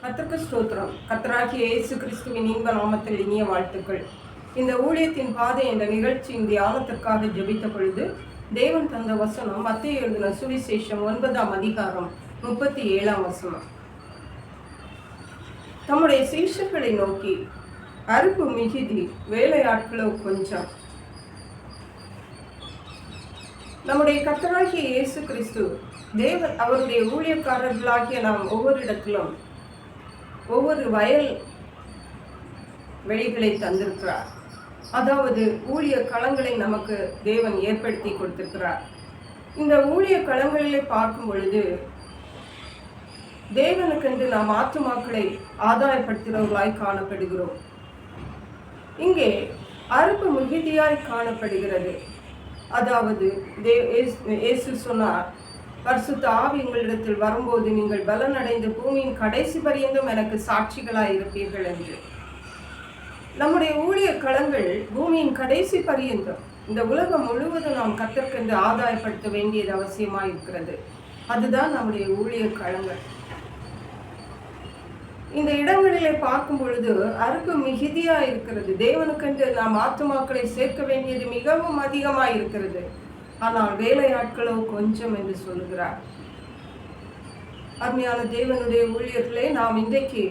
கர்த்தருக்கு ஸ்தோத்திரம். கர்த்தராகிய இயேசு கிறிஸ்துவின் இன்ப நாமத்தில் இனிய வாழ்த்துக்கள். இந்த ஊழியத்தின் பாதை என்ற நிகழ்ச்சியின் தியானத்திற்காக ஜெபித்த பொழுது தேவன் தந்த வசனம் மத்தேயு எழுதின சுவிசேஷம் 9ஆம் அதிகாரம் 37ஆம் வசனம். தம்முடைய சீஷர்களை நோக்கி, அறுப்பு மிகுதி, வேலையாட்களோ கொஞ்சம். நம்முடைய கர்த்தராகிய இயேசு கிறிஸ்து தேவன் அவருடைய ஊழியக்காரர்களாகிய நாம் ஒவ்வொரு இடத்திலும் ஒவ்வொரு வயல் வெளிகளை தந்திருக்கிறார். அதாவது ஊழிய களங்களை நமக்கு தேவன் ஏற்படுத்தி கொடுத்திருக்கிறார். இந்த ஊழிய களங்களிலே பார்க்கும் பொழுது தேவனுக்கென்று நாம் ஆத்துமாக்களை ஆதாயப்படுத்துகிறவர்களாய் காணப்படுகிறோம். இங்கே அறுப்பு மிகுதியாய் காணப்படுகிறது. அதாவது இயேசு சொன்னார், பரிசுத்த ஆவி உங்களிடத்தில் வரும்போது நீங்கள் பலனடைந்து பூமியின் கடைசி பரியந்தம் எனக்கு சாட்சிகளாய் இருப்பீர்கள் என்று. நம்முடைய ஊழிய களங்கள் பூமியின் கடைசி பரியந்தம் இந்த உலகம் முழுவதும் நாம் கர்த்தருக்கென்று ஆதாயப்படுத்த வேண்டியது அவசியமாக இருக்கிறது. அதுதான் நம்முடைய ஊழிய களங்கள். இந்த இடங்களிலே பார்க்கும் பொழுது அறுப்பு மிகுதியா இருக்கிறது. தேவனுக்கென்று நாம் ஆத்துமாக்களை சேர்க்க வேண்டியது மிகவும் அதிகமாக இருக்கிறது. ஆனால் வேலையாட்களோ கொஞ்சம் என்று சொல்லுகிறார். அருமையான தேவனுடைய ஊழியர்களே, நாம் இன்றைக்கு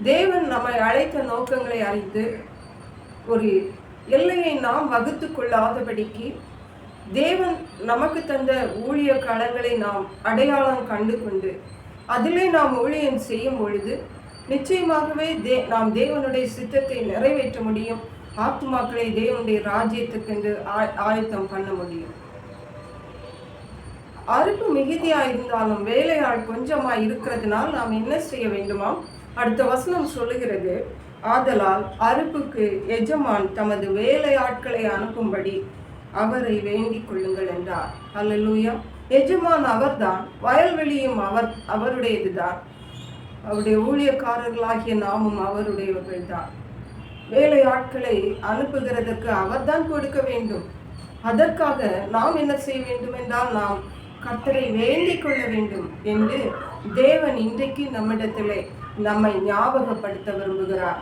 தேவன் நம்மை அழைத்த நோக்கங்களை அறிந்து ஒரு எல்லையை நாம் வகுத்து கொள்ளாதபடிக்கு தேவன் நமக்கு தந்த ஊழிய களங்களை நாம் அடையாளம் கண்டு கொண்டு அதிலே நாம் ஊழியம் செய்யும் பொழுது நிச்சயமாகவே நாம் தேவனுடைய சித்தத்தை நிறைவேற்ற முடியும். ஆத்துமாக்களை தேவனுடைய ராஜ்யத்துக்கென்று ஆயத்தம் பண்ண முடியும். அறுப்பு மிகுதியா இருந்தாலும் வேலையாள் கொஞ்சமாய் இருக்கிறதுனால் நாம் என்ன செய்ய வேண்டுமாம்? அடுத்த வசனம் சொல்லுகிறது, ஆதலால் அறுப்புக்கு எஜமான் தமது வேலையாட்களை அனுப்பும்படி அவரை வேண்டிக் கொள்ளுங்கள் என்றார். அல்லேலூயா. எஜமான் அவர்தான், வயல்வெளியும் அவருடையதுதான், அவருடைய ஊழியக்காரர்களாகிய நாமும் அவருடையவர்கள் தான். வேலையாட்களை அனுப்புகிறதற்கு அவர்தான் கொடுக்க வேண்டும். அதற்காக நாம் என்ன செய்ய வேண்டும் என்றால் நாம் கர்த்தரை வேண்டிக் கொள்ள வேண்டும் என்று தேவன் இன்றைக்கு நம்மிடத்திலே நம்மை ஞாபகப்படுத்த விரும்புகிறார்.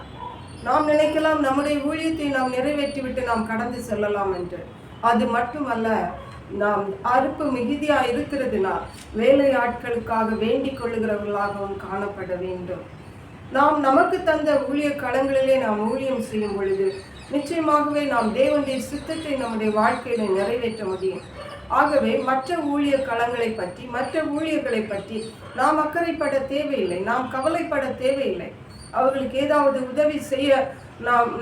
நாம் நினைக்கலாம் நம்முடைய ஊழியத்தை நாம் நிறைவேற்றிவிட்டு நாம் கடந்து செல்லலாம் என்று. அது மட்டுமல்ல, நாம் அறுப்பு மிகுதியா இருக்கிறதுனால் வேலையாட்களுக்காக வேண்டிக் கொள்ளுகிறவர்களாகவும் காணப்பட வேண்டும். நாம் நமக்கு தந்த ஊழிய களங்களிலே நாம் ஊழியம் செய்யும் பொழுது நிச்சயமாகவே நாம் தேவனுடைய சித்தத்தை நம்முடைய வாழ்க்கையில நிறைவேற்ற முடியும். ஆகவே மற்ற ஊழிய களங்களை பற்றி, மற்ற ஊழியர்களை பற்றி நாம் அக்கறைப்பட தேவையில்லை, நாம் கவலைப்பட தேவையில்லை. அவர்களுக்கு ஏதாவது உதவி செய்ய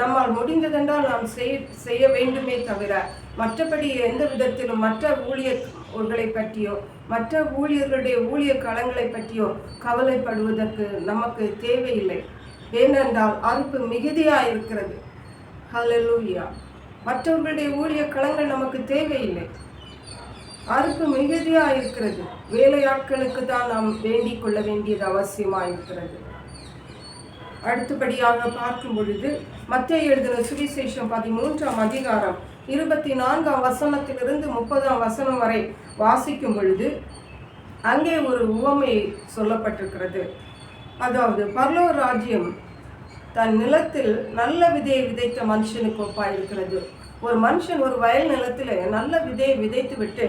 நம்மால் முடிந்ததென்றால் நாம் செய்ய வேண்டுமே தவிர மற்றபடி எந்த விதத்திலும் மற்ற ஊழியர்களை பற்றியோ மற்ற ஊழியர்களுடைய ஊழிய களங்களை பற்றியோ கவலைப்படுவதற்கு நமக்கு தேவையில்லை. ஏனென்றால் அறுப்பு மிகுதியா இருக்கிறது. ஹல்லேலூயா. மற்றவர்களுடைய ஊழிய களங்கள் நமக்கு தேவையில்லை. அறுப்பு மிகுதியா இருக்கிறது. வேலையாட்களுக்கு தான் நாம் வேண்டிக் கொள்ள வேண்டியது அவசியமாக இருக்கிறது. அடுத்தபடியாக பார்க்கும் பொழுது மத்தேயு எழுதின சுவிசேஷம் 13ஆம் அதிகாரம் 24ஆம் வசனத்திலிருந்து 30ஆம் வசனம் வரை வாசிக்கும் பொழுது அங்கே ஒரு உவமை சொல்லப்பட்டிருக்கிறது. அதாவது பரலோக ராஜ்யம் தன் நிலத்தில் நல்ல விதையை விதைத்த மனுஷனுக்கு ஒப்பாயிருக்கிறது. ஒரு மனுஷன் ஒரு வயல் நிலத்தில் நல்ல விதையை விதைத்து விட்டு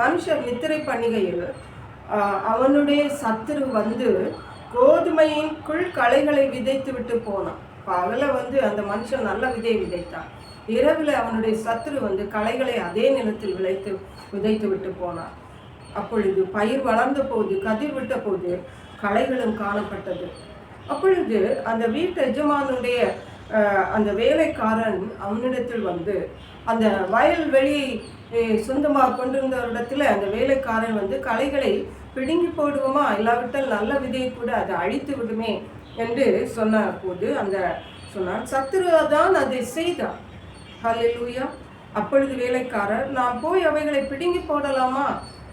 மனுஷர் நித்திரை பண்ணுகையில் அவனுடைய சத்துரு வந்து கோதுமையின்குள் களைகளை விதைத்து விட்டு போனான். பகல அந்த மனுஷன் நல்ல விதையை விதைத்தான். இரவில் அவனுடைய சத்துரு களைகளை அதே நிலத்தில் விதைத்து விட்டு போனான். அப்பொழுது பயிர் வளர்ந்த போது, கதிர் விட்ட போது களைகளும் காணப்பட்டது. அப்பொழுது அந்த வீட்டு எஜமானுடைய அந்த வேலைக்காரன் அவனிடத்தில் அந்த வயல்வெளியை சொந்தமாக கொண்டிருந்தவரிடத்தில் அந்த வேலைக்காரன் களைகளை பிடுங்கி போடுவோமா, இல்லாவிட்டால் நல்ல விதையை கூட அதை அழித்து விடுமே என்று சொன்ன போது சொன்னான், சத்துரு தான் அதை செய்தான். ஹல்லேலூயா. அப்பொழுது வேலைக்காரர், நான் போய் அவைகளை பிடுங்கி போடலாமா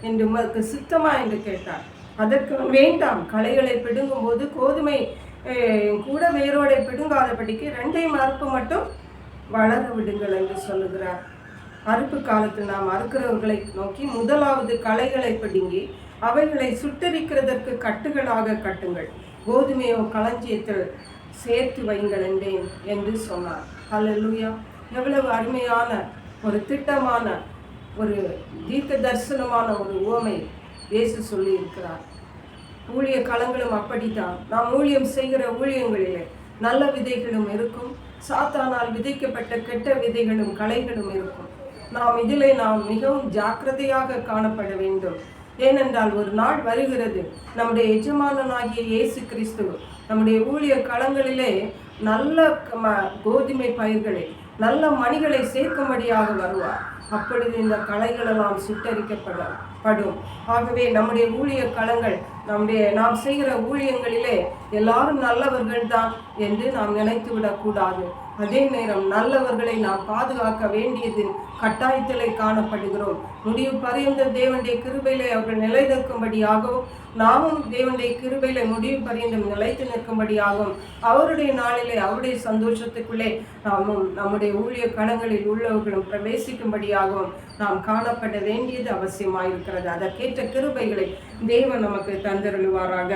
என்று உமக்கு சித்தமா என்று கேட்டார். அதற்கு வேண்டாம், களைகளை பிடுங்கும் போது கோதுமை கூட வேரோடை பிடுங்காதபடிக்கு 2 அறுப்பு மட்டும் வளர விடுங்கள் என்று சொல்லுகிறார். அறுப்பு காலத்தில் நாம் அறுக்கிறவர்களை நோக்கி முதலாவது களைகளை பிடுங்கி அவைகளை சுட்டரிக்கிறதற்கு கட்டுகளாக கட்டுங்கள். கோதுமையோ களஞ்சியத்தில் சேர்த்து வைங்கள் என்றேன் என்று சொன்னார். ஹல்லேலூயா! எவ்வளவு அருமையான ஒரு திட்டமான ஒரு தீர்க்க தரிசனமான ஒரு உவமை இயேசு சொல்லி இருக்கிறார். ஊழிய களங்களும் அப்படித்தான். நாம் ஊழியம் செய்கிற ஊழியங்களிலே நல்ல விதைகளும் இருக்கும், சாத்தானால் விதைக்கப்பட்ட கெட்ட விதைகளும் களைகளும் இருக்கும். நாம் மிகவும் ஜாக்கிரதையாக காணப்பட வேண்டும். ஏனென்றால் ஒரு நாள் வருகிறது, நம்முடைய எஜமானனாகிய இயேசு கிறிஸ்து நம்முடைய ஊழிய களங்களிலே நல்ல கோதுமை பயிர்களை, நல்ல மணிகளை சேர்க்கும்படியாக வருவார். அப்பொழுது இந்த களைகளெல்லாம் சுட்டரிக்கப்படும். ஆகவே நம்முடைய ஊழிய களங்கள், நாம் செய்கிற ஊழியங்களிலே எல்லாரும் நல்லவர்கள் தான் என்று நாம் நினைத்து விடக்கூடாது. அதே நேரம் நல்லவர்களை நாம் பாதுகாக்க வேண்டியதின் கட்டாயத்திலே காணப்படுகிறோம். முடிவு பரியந்த தேவனுடைய கிருபையிலே அவர்கள் நிலை நிற்கும்படியாகவும், நாமும் தேவனுடைய கிருபையிலே முடிவு பரியந்தம் நிலைத்து நிற்கும்படியாகவும், அவருடைய நாளிலே அவருடைய சந்தோஷத்துக்குள்ளே நாமும் நம்முடைய ஊழிய களங்களில் உள்ளவர்களும் பிரவேசிக்கும்படியாகவும் நாம் காணப்பட வேண்டியது அவசியமாயிருக்கிறது. அதற்கேற்ற கிருபைகளை தேவன் நமக்கு தந்தருளுவாராக.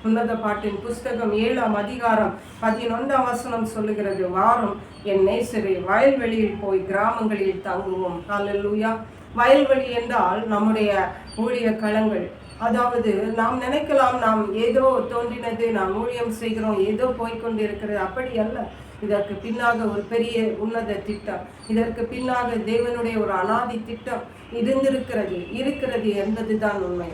உன்னத பாட்டின் புஸ்தகம் 7ஆம் அதிகாரம் 11ஆம் வசனம் சொல்லுகிறது, வாரும் என் நேசரே, வயல்வெளியில் போய் கிராமங்களில் தங்குவோம். ஹல்லேலூயா! வயல்வெளி என்றால் நம்முடைய ஊழிய களங்கள். அதாவது நாம் நினைக்கலாம், நாம் ஏதோ தோன்றினது, நாம் ஊழியம் செய்கிறோம், ஏதோ போய்கொண்டு இருக்கிறது. அப்படி அல்ல. இதற்கு பின்னாக ஒரு பெரிய உன்னத திட்டம், இதற்கு பின்னாக தேவனுடைய ஒரு அனாதி திட்டம் இருக்கிறது என்பதுதான் உண்மை.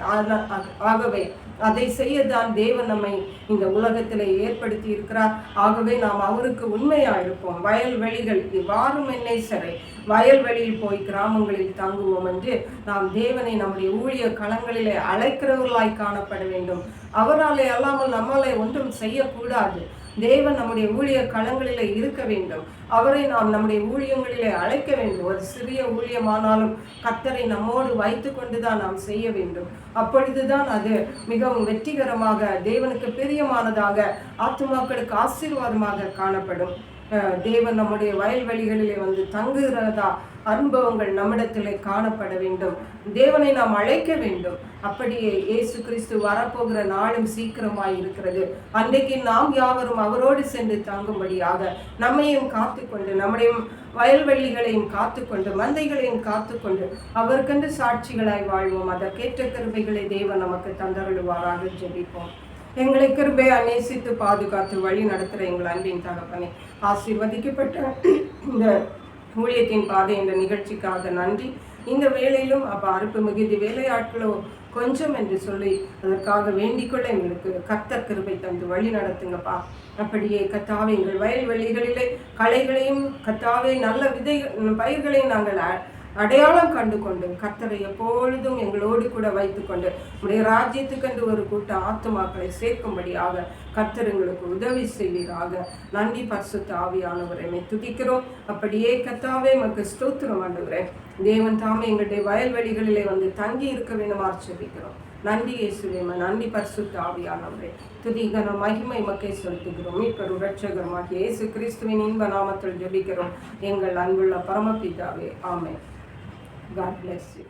ஆகவே அதை செய்யத்தான் தேவன் நம்மை இந்த உலகத்திலே ஏற்படுத்தி இருக்கிறார். ஆகவே நாம் அவருக்கு உண்மையாயிருப்போம். வயல்வெளிகள் வாரும் என்னை சரை, வயல்வெளியில் போய் கிராமங்களில் தங்குவோம் என்று நாம் தேவனை நம்முடைய ஊழிய களங்களிலே அழைக்கிறவர்களாய் காணப்பட வேண்டும். அவராலே அல்லாமல் நம்மளை ஒன்றும் செய்யக்கூடாது. தேவன் நம்முடைய ஊழிய களங்களிலே இருக்க வேண்டும். அவரை நாம் நம்முடைய ஊழியங்களிலே அழைக்க வேண்டும். ஒரு சிறிய ஊழியமானாலும் கர்த்தரை நம்மோடு வைத்து கொண்டுதான் நாம் செய்ய வேண்டும். அப்பொழுதுதான் அது மிகவும் வெற்றிகரமாக, தேவனுக்கு பிரியமானதாக, ஆத்துமாக்களுக்கு ஆசீர்வாதமாக காணப்படும். தேவன் நம்முடைய வயல்வெளிகளிலே வந்து தங்குகிறதா அனுபவங்கள் நம்மிடத்திலே காணப்பட வேண்டும். தேவனை நாம் அழைக்க வேண்டும். அப்படியே இயேசு கிறிஸ்து வரப்போகிற நாளும் சீக்கிரமாய் இருக்கிறது. அன்றைக்கு நாம் யாவரும் அவரோடு சென்று தங்கும்படியாக நம்மையும் காத்துக்கொண்டு, நம்முடைய வயல்வெளிகளையும் காத்துக்கொண்டு, மந்தைகளையும் காத்துக்கொண்டு அவருக்கென்று சாட்சிகளாய் வாழ்வோம். அதற்கேற்ற கிருபைகளை தேவன் நமக்கு தந்தருளுவாராக. ஜெபிப்போம். எங்களை கிருபையா நேசித்து பாதுகாத்து வழி நடத்துகிற எங்கள் அன்பின் தகப்பனே, ஆசீர்வதிக்கப்பட்ட இந்த ஊழியத்தின் பாதை என்ற நிகழ்ச்சிக்காக நன்றி. இந்த வேலையிலும் அறுப்பு மிகுதி வேலையாட்களோ கொஞ்சம் என்று சொல்லி அதற்காக வேண்டிக்கொள்ள எங்களுக்கு கர்த்தர் கிருபை தந்து வழி நடத்துங்கப்பா. அப்படியே கர்த்தாவே, எங்கள் வயல்வெளிகளிலே களைகளையும் கர்த்தாவே நல்ல பயிர்களையும் நாங்கள் அடையாளம் கண்டு கொண்டு கர்த்தரை எப்பொழுதும் எங்களோடு கூட வைத்துக்கொண்டு உடைய ராஜ்யத்துக்கென்று ஒரு கூட்ட ஆத்துமாக்களை சேர்க்கும்படியாக கர்த்தர் எங்களுக்கு உதவி செய்வீராக. நன்றி பரிசுத்த ஆவியானவரை துதிக்கிறோம். அப்படியே கர்த்தாவே மக்கு ஸ்தோத்திரம் ஆண்டவரே. தேவன் தாமே எங்களுடைய வயல்வெளிகளிலே வந்து தங்கி இருக்க வேண்டுமா ஜெபிக்கிறோம். நன்றி இயேசுவே, நன்றி பரிசுத்த ஆவியானவரே. துதிகன மகிமை மக்கை செலுத்துகிறோம். மீட்பர் இரட்சகருமாகிய இயேசு கிறிஸ்துவின் இன்ப நாமத்தில் ஜெபிக்கிறோம் எங்கள் அன்புள்ள பரமபிதாவே. ஆமென். God bless you.